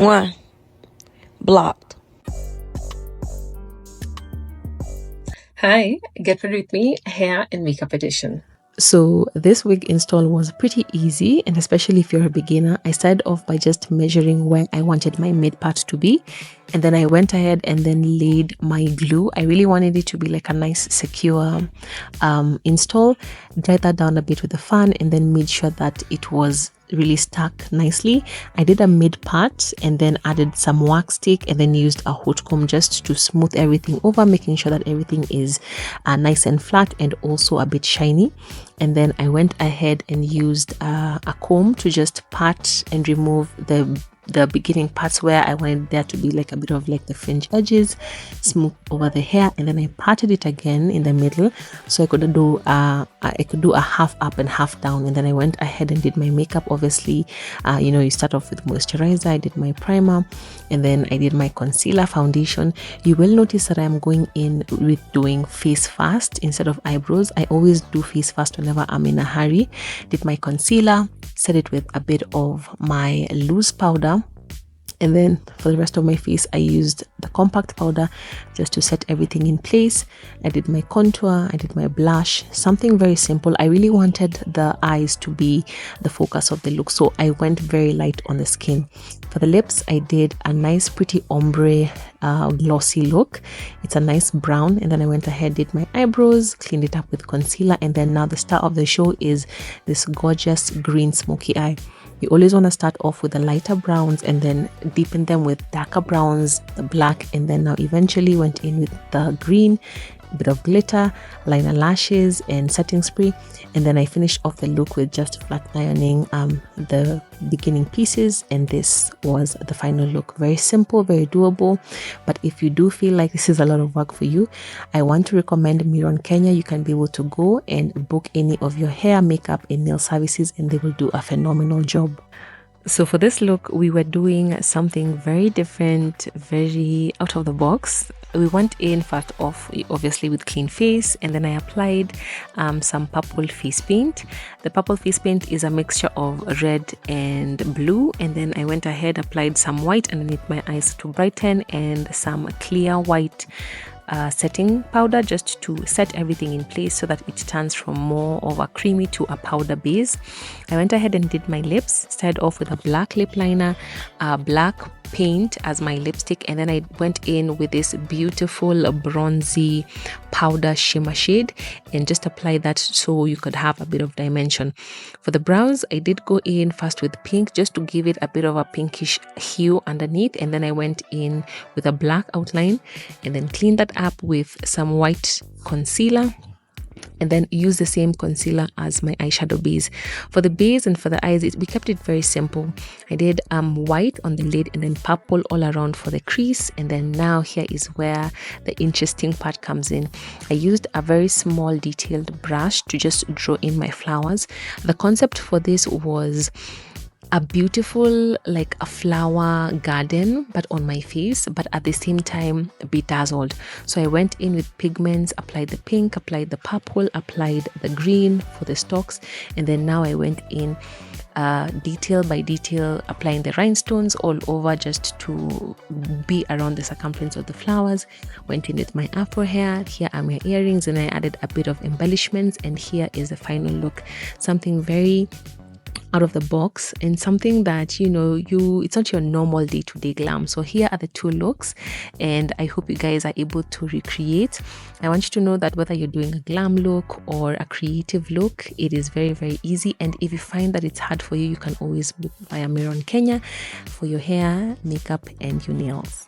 One. Blocked. Hi, get ready with me, hair and makeup edition. So this wig install was pretty easy, and especially if you're a beginner. I started off by just measuring where I wanted my mid part to be, and then I went ahead and then laid my glue. I really wanted it to be like a nice secure install. Dried that down a bit with a fan and then made sure that it was really stuck nicely. I did a mid part and then added some wax stick and then used a hot comb just to smooth everything over, making sure that everything is nice and flat and also a bit shiny. And then I went ahead and used a comb to just part and remove the beginning parts where I wanted there to be like a bit of like the fringe edges, smooth over the hair, and then I parted it again in the middle so I could do a half up and half down. And then I went ahead and did my makeup. Obviously, you start off with moisturizer. I did my primer, and then I did my concealer, foundation. You will notice that I'm going in with doing face first instead of eyebrows. I always do face first whenever I'm in a hurry. Did my concealer, set it with a bit of my loose powder. And then for the rest of my face, I used the compact powder just to set everything in place. I did my contour, I did my blush, something very simple. I really wanted the eyes to be the focus of the look, so I went very light on the skin. For the lips, I did a nice pretty ombre glossy look. It's a nice brown. And then I went ahead, did my eyebrows, cleaned it up with concealer. And then now the star of the show is this gorgeous green smoky eye. You always want to start off with the lighter browns and then deepen them with darker browns, the black, and then now eventually went in with the green, a bit of glitter, liner lashes, and setting spray. And then I finished off the look with just flat ironing the beginning pieces, and this was the final look. Very simple, very doable. But if you do feel like this is a lot of work for you, I want to recommend Miron Kenya. You can be able to go and book any of your hair, makeup, and nail services, and they will do a phenomenal job. So for this look, we were doing something very different, very out of the box. We went in first off, obviously, with clean face, and then I applied some purple face paint. The purple face paint is a mixture of red and blue, and then I went ahead, applied some white underneath my eyes to brighten, and some clear white setting powder just to set everything in place so that it turns from more of a creamy to a powder base. I went ahead and did my lips. Started off with a black lip liner, black paint as my lipstick, and then I went in with this beautiful bronzy powder shimmer shade and just applied that so you could have a bit of dimension. For the brows, I did go in first with pink just to give it a bit of a pinkish hue underneath, and then I went in with a black outline and then cleaned that up with some white concealer, and then use the same concealer as my eyeshadow base. For the base and for the eyes, we kept it very simple. I did white on the lid and then purple all around for the crease. And then now here is where the interesting part comes in. I used a very small detailed brush to just draw in my flowers. The concept for this was a beautiful, like a flower garden, but on my face, but at the same time bedazzled. So I went in with pigments, applied the pink, applied the purple, applied the green for the stalks, and then now I went in detail by detail, applying the rhinestones all over just to be around the circumference of the flowers. Went in with my afro hair. Here are my earrings, and I added a bit of embellishments, and here is the final look. Something very out of the box and something that it's not your normal day-to-day glam. So here are the two looks, and I hope you guys are able to recreate. I want you to know that whether you're doing a glam look or a creative look, it is very, very easy. And if you find that it's hard for you, you can always book via Miron Kenya for your hair, makeup, and your nails.